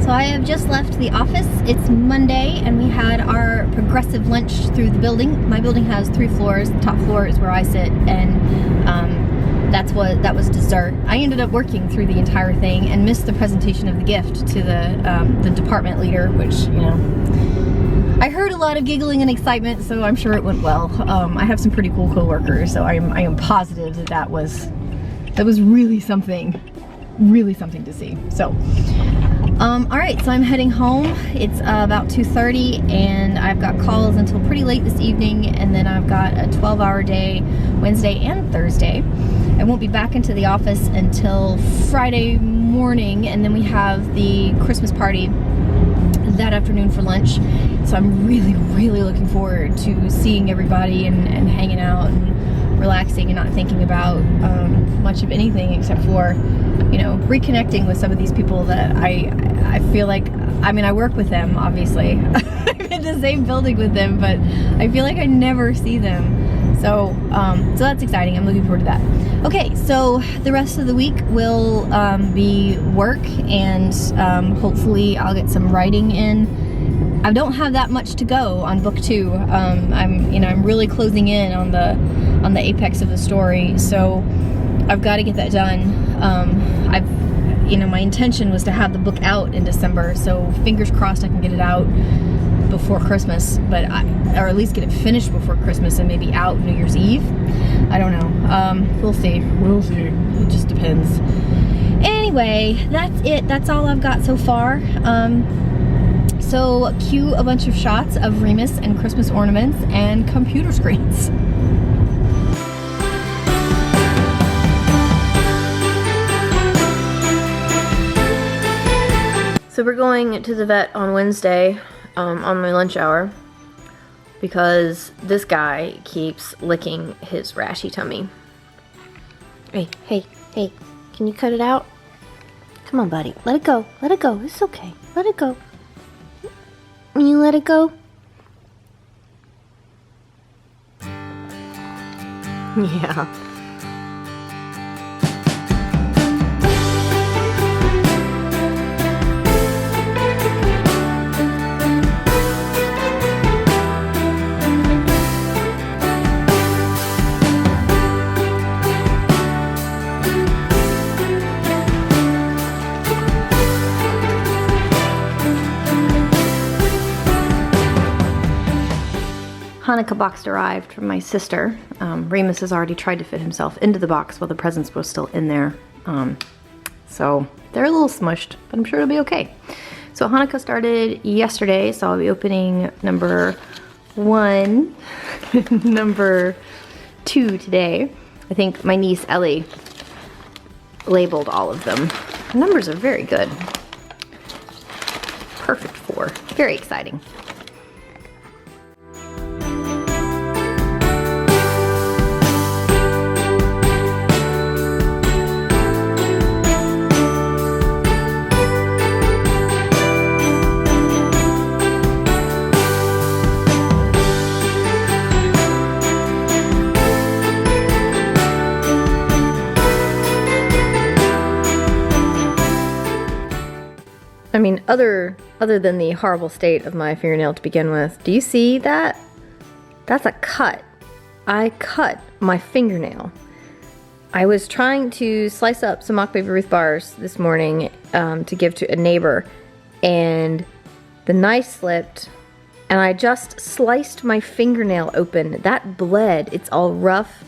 So I have just left the office. It's Monday and we had our progressive lunch through the building. My building has 3 floors. The top floor is where I sit, and that was dessert. I ended up working through the entire thing and missed the presentation of the gift to the department leader, which, you know, I heard a lot of giggling and excitement, so I'm sure it went well. I have some pretty cool coworkers, so I am positive that was really something to see. So alright, so I'm heading home. It's about 2:30 and I've got calls until pretty late this evening, and then I've got a 12-hour day Wednesday and Thursday. I won't be back into the office until Friday morning, and then we have the Christmas party that afternoon for lunch. So I'm really looking forward to seeing everybody and hanging out and relaxing and not thinking about much of anything except for, you know, reconnecting with some of these people that I feel like, I mean, I work with them, obviously. I'm in the same building with them, but I feel like I never see them. So that's exciting. I'm looking forward to that. Okay, so the rest of the week will be work, and hopefully I'll get some writing in. I don't have that much to go on book 2. I'm really closing in on the apex of the story, so I've got to get that done. My intention was to have the book out in December, so fingers crossed I can get it out before Christmas, or at least get it finished before Christmas and maybe out New Year's Eve. I don't know. We'll see. It just depends. Anyway, that's it. That's all I've got so far. So cue a bunch of shots of Remus and Christmas ornaments and computer screens. So we're going to the vet on Wednesday on my lunch hour because this guy keeps licking his rashy tummy. Hey, can you cut it out? Come on, buddy. Let it go. Let it go. It's okay. Let it go. Will you let it go? Yeah. Hanukkah box arrived from my sister. Remus has already tried to fit himself into the box while the presents were still in there. So they're a little smushed, but I'm sure it'll be okay. So Hanukkah started yesterday, so I'll be opening number 1, number 2 today. I think my niece Ellie labeled all of them. The numbers are very good. Perfect for. Very exciting. I mean, other than the horrible state of my fingernail to begin with, do you see that? That's a cut. I cut my fingernail. I was trying to slice up some Mock Baby Ruth bars this morning to give to a neighbor, and the knife slipped, and I just sliced my fingernail open. That bled. It's all rough,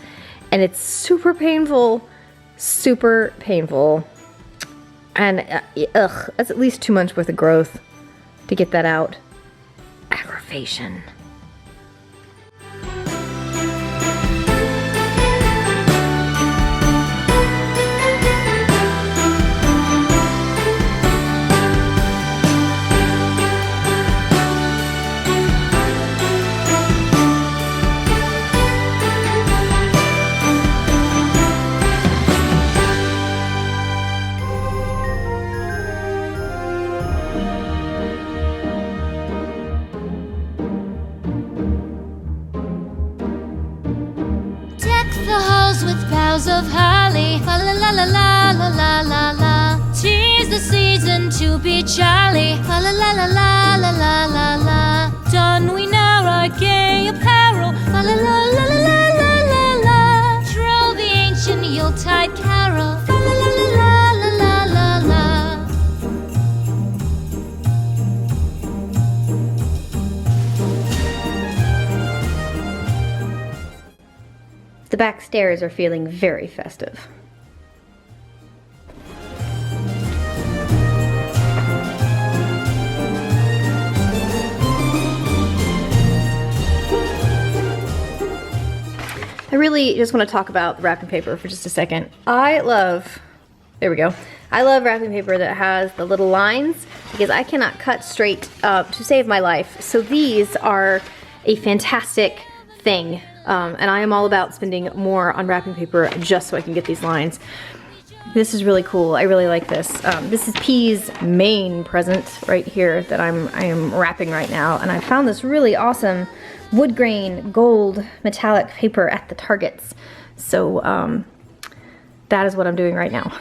and it's super painful. Super painful. And that's at least 2 months worth of growth to get that out. Aggravation. Of holly, fa la la la la la la la la. 'Tis the season to be jolly. holly. La la la la la la la la la. Don we now our gay apparel. La la la la la la la la la. Troll the ancient Yuletide carol. La la la la la la la la. The back stairs are feeling very festive. I really just want to talk about wrapping paper for just a second. I love wrapping paper that has the little lines because I cannot cut straight up to save my life. So these are a fantastic thing. And I am all about spending more on wrapping paper just so I can get these lines. This is really cool. I really like this. This is P's main present right here that I am wrapping right now. And I found this really awesome wood grain gold metallic paper at the Targets. So that is what I'm doing right now.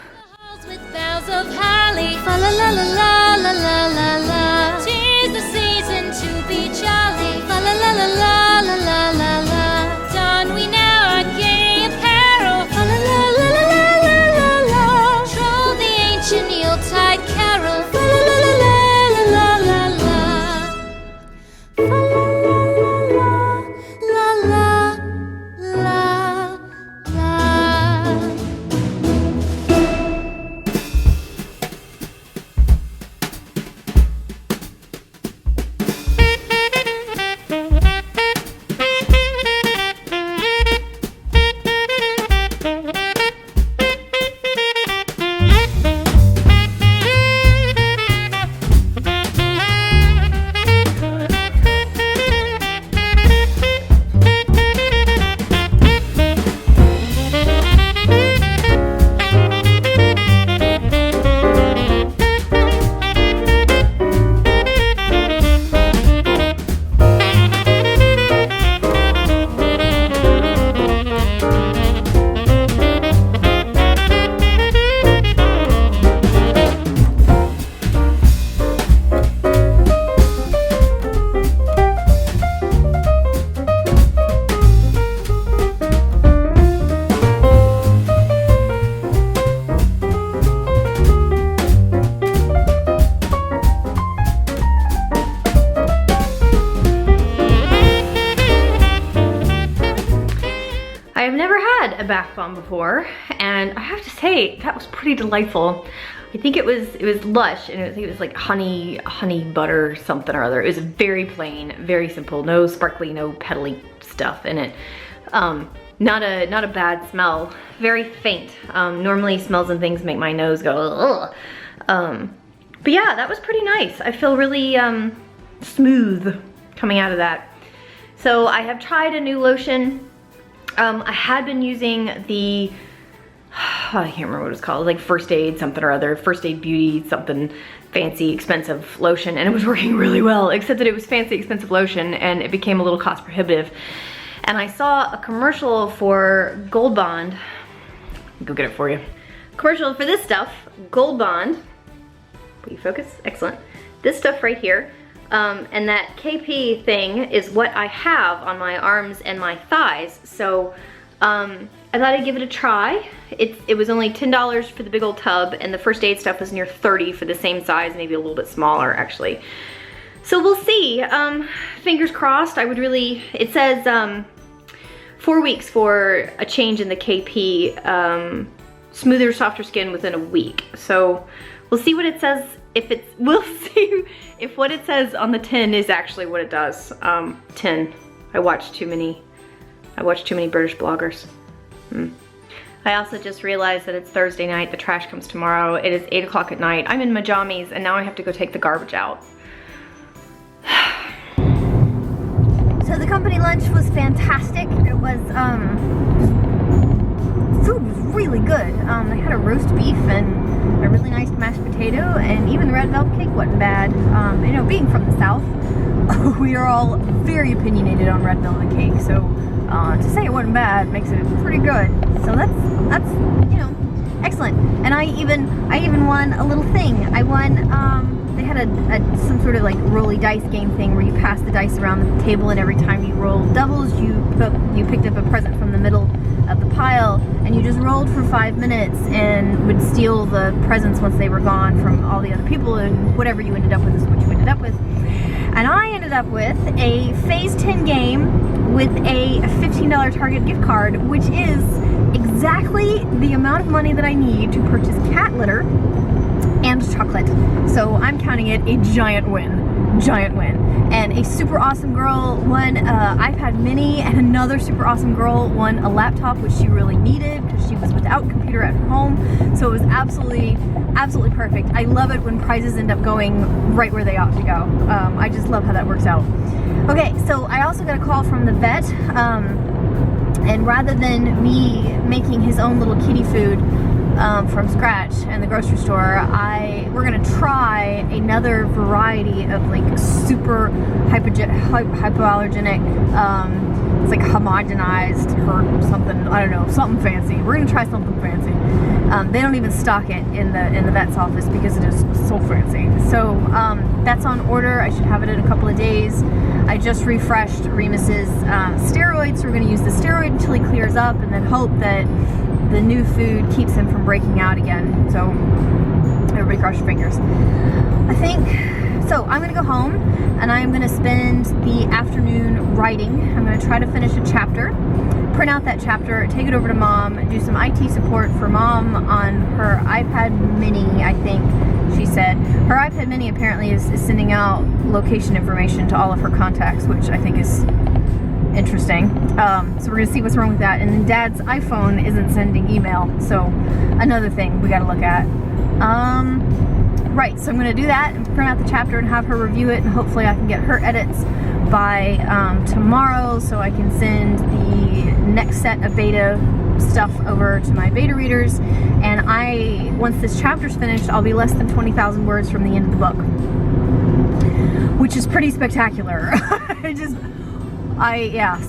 With boughs of holly. La la la la la la la la. 'Tis the season to be jolly. La la la la la la la la la. Don we now our gay apparel. La la la la la la la la. Troll the ancient Yuletide carol. La la la la la la la la. La la la la la la. I have never had a bath bomb before, and I have to say that was pretty delightful. I think it was lush, and I think it was like honey butter something or other. It was very plain, very simple, no sparkly, no petally stuff in it. Not a bad smell, very faint. Normally smells and things make my nose go ugh. But yeah, that was pretty nice. I feel really smooth coming out of that. So I have tried a new lotion. I had been using the, I can't remember what it's called, like First Aid something or other, First Aid Beauty something fancy, expensive lotion, and it was working really well, except that it was fancy, expensive lotion, and it became a little cost prohibitive. And I saw a commercial for Gold Bond. Go get it for you. Commercial for this stuff, Gold Bond. Will you focus? Excellent. This stuff right here. And that KP thing is what I have on my arms and my thighs. So I thought I'd give it a try. It was only $10 for the big old tub, and the First Aid stuff was near $30 for the same size, maybe a little bit smaller actually. So we'll see. Fingers crossed. I would really, it says 4 weeks for a change in the KP, smoother, softer skin within a week. So we'll see what it says. We'll see if what it says on the tin is actually what it does. Tin. I watch too many British bloggers. I also just realized that it's Thursday night. The trash comes tomorrow. It is 8 o'clock at night. I'm in my jammies, and now I have to go take the garbage out. So the company lunch was fantastic. It was, food was really good. They had a roast beef and a really nice mashed potato, and even the red velvet cake wasn't bad. You know, being from the South, we are all very opinionated on red velvet cake, so to say it wasn't bad makes it pretty good. So that's you know, excellent. And I even won a little thing. I won, they had some sort of like rolly dice game thing where you pass the dice around the table, and every time you roll doubles, you picked up a present from the middle of the pile, and you just rolled for 5 minutes and would steal the presents once they were gone from all the other people, and whatever you ended up with is what you ended up with. And I ended up with a Phase 10 game with a $15 Target gift card, which is exactly the amount of money that I need to purchase cat litter and chocolate. So I'm counting it a giant win. Giant win. And a super awesome girl won an iPad mini, and another super awesome girl won a laptop, which she really needed because she was without computer at home. So it was absolutely perfect. I love it when prizes end up going right where they ought to go. I just love how that works out. Okay, so I also got a call from the vet, and rather than me making his own little kitty food from scratch in the grocery store, we're gonna try another variety of like super hypoallergenic, it's like homogenized or something, I don't know, something fancy. We're gonna try something fancy. They don't even stock it in the vet's office because it is so fancy. So that's on order. I should have it in a couple of days. I just refreshed Remus's steroids, so we're gonna use the steroid until he clears up, and then hope that the new food keeps him from breaking out again. So everybody cross your fingers. I think, so I'm gonna go home and I'm gonna spend the afternoon writing. I'm gonna try to finish a chapter, print out that chapter, take it over to Mom, do some IT support for Mom on her iPad mini, I think she said. Her iPad mini apparently is sending out location information to all of her contacts, which I think is interesting. So we're gonna see what's wrong with that. And then Dad's iPhone isn't sending email, so another thing we gotta look at. Right, so I'm gonna do that and print out the chapter and have her review it, and hopefully I can get her edits by tomorrow, so I can send the next set of beta stuff over to my beta readers. And once this chapter's finished, I'll be less than 20,000 words from the end of the book, which is pretty spectacular.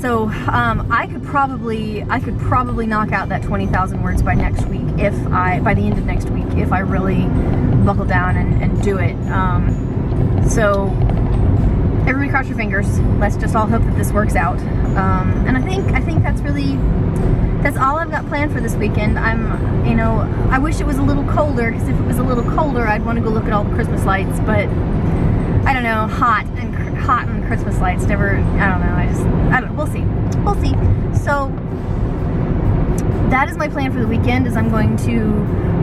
So I could probably knock out that 20,000 words by next week by the end of next week, if I really buckle down and do it. So everybody cross your fingers. Let's just all hope that this works out. And I think that's all I've got planned for this weekend. I wish it was a little colder, because if it was a little colder, I'd want to go look at all the Christmas lights, but I don't know, hot and Christmas lights never, I don't know, we'll see. So that is my plan for the weekend, is I'm going to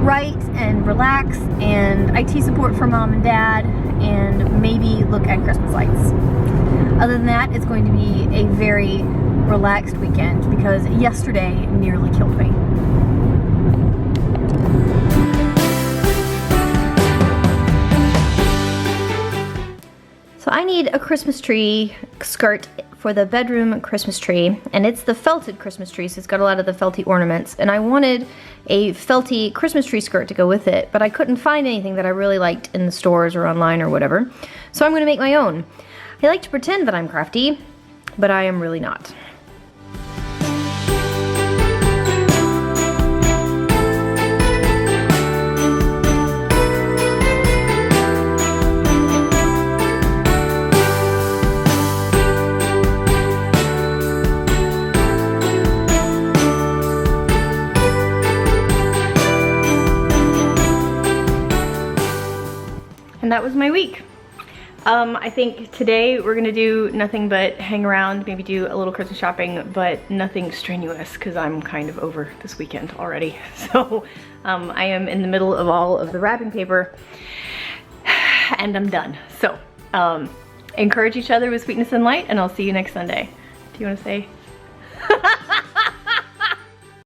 write and relax and IT support for Mom and Dad, and maybe look at Christmas lights. Other than that, it's going to be a very relaxed weekend, because yesterday nearly killed me. So I need a Christmas tree skirt for the bedroom Christmas tree, and it's the felted Christmas tree, so it's got a lot of the felty ornaments, and I wanted a felty Christmas tree skirt to go with it, but I couldn't find anything that I really liked in the stores or online or whatever, so I'm going to make my own. I like to pretend that I'm crafty, but I am really not. And that was my week. I think today we're gonna do nothing but hang around, maybe do a little Christmas shopping, but nothing strenuous, because I'm kind of over this weekend already. So I am in the middle of all of the wrapping paper, and I'm done. So encourage each other with sweetness and light, and I'll see you next Sunday. Do you want to say?